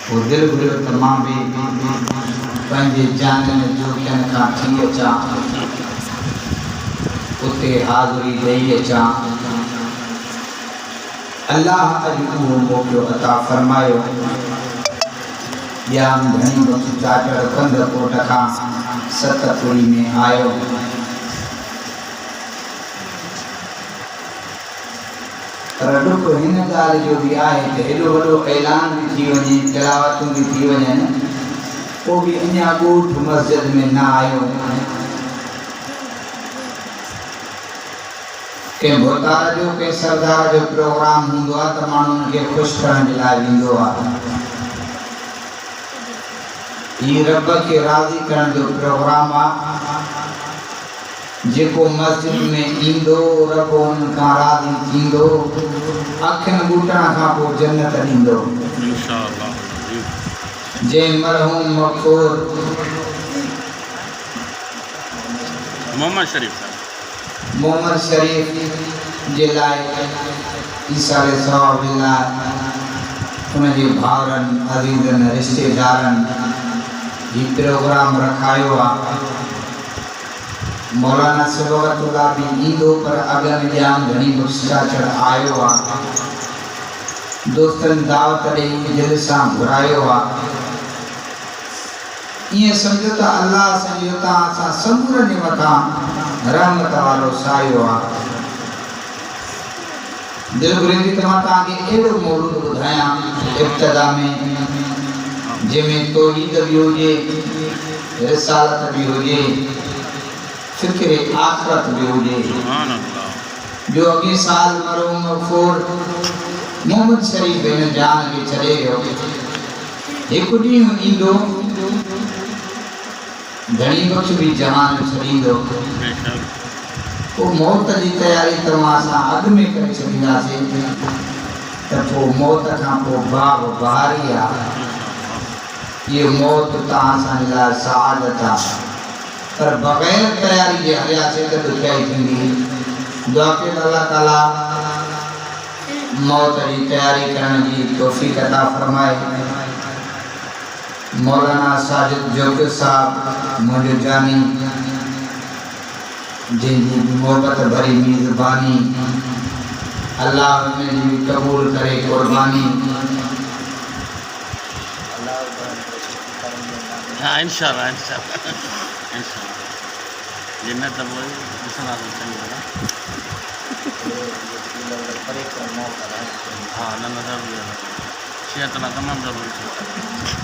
वो दिल घुरियो त मां बि पंहिंजे जाननि जो कन खां थी अचां उते हाज़िरी ॾेई अचां। अल्लाह अॼु उहो मौक़ो अता फरमायो। ॼाण घणी बख़्श चाचड़ कंद कोट खां 7 पुरी में आयो। पर ॾुख हिन ॻाल्हि जो बि आहे त हेॾो वॾो ऐलान बि थी वञे, तिलावतूं बि थी वञनि, पोइ बि अञा ॻोठ मस्जिद में न आयो। कंहिं भोतार जो कंहिं सरदार जो प्रोग्राम हूंदो आहे त माण्हुनि खे ख़ुशि करण जे लाइ वेंदो आहे। हीउ रब खे राज़ी करण जो प्रोग्राम आहे। जेको मस्जिद में ईंदो रब उन खां राज़ी थींदो, अखियुनि ॿूटण खां पोइ जन्नत ॾींदो इंशाअल्लाह। जंहिं मरहूम मक़फूर मोहम्मद शरीफ जे लाइ ईसारे सवाब लाइ उनजे भाउरनि अज़ीज़नि रिश्तेदारनि हीउ प्रोग्राम रखायो आहे। मौलाना सबगतुल्लाह बि ईंदो, पर अॻनि ॼाण घणी बख़्श चाचड़ आयो आहे। दोस्तनि दावत ॾेई दिलि सां घुरायो आहे। ईअं सम्झो त अल्लाह असांजे हुतां असां सबूरनि जे मथां रहमत वारो सायो आहे। दिलि घुरंदी त मां तव्हांखे अहिड़ो मौलूद ॿुधायां इब्तिदा में, जंहिंमें तौहीद बि हुजे, रिसालत बि हुजे, फ़िक्र आख़िरत बि हुजे। जो अॻे साल मरहूम मग़फूर मोहम्मद शरीफ हिन जान खे छॾे वियो। हिकु ॾींहुं ईंदो, घणी बख़्श बि जहान छॾींदो। पोइ मौत जी तयारी तव्हां असां अॻु में करे छॾींदासीं त पोइ मौत खां पोइ बाब बहारी आहे। इहो मौत तव्हां असांजे लाइ सआदत आहे। पर बग़ैर तयारी जे हलियासीं त ॾुखियाई थींदी। दुआ कयो अल्लाह ताला मौत जी तयारी करण जी तौफ़ीक़ अता फरमाए। मौलाना साजिद जोगिर साहब मुंहिंजो जानी, जंहिंजी मोहब्बत भरी मेज़बानी अल्लाह उनजी भी कबूल करे कुर्बानी। हाँ इंशाअल्लाह इंशाअल्लाह इंशाअल्लाह जन्नत बोल मुसलमान चंगा हाँ ना ना जरूर शेयर करना तमाम जरूरी है।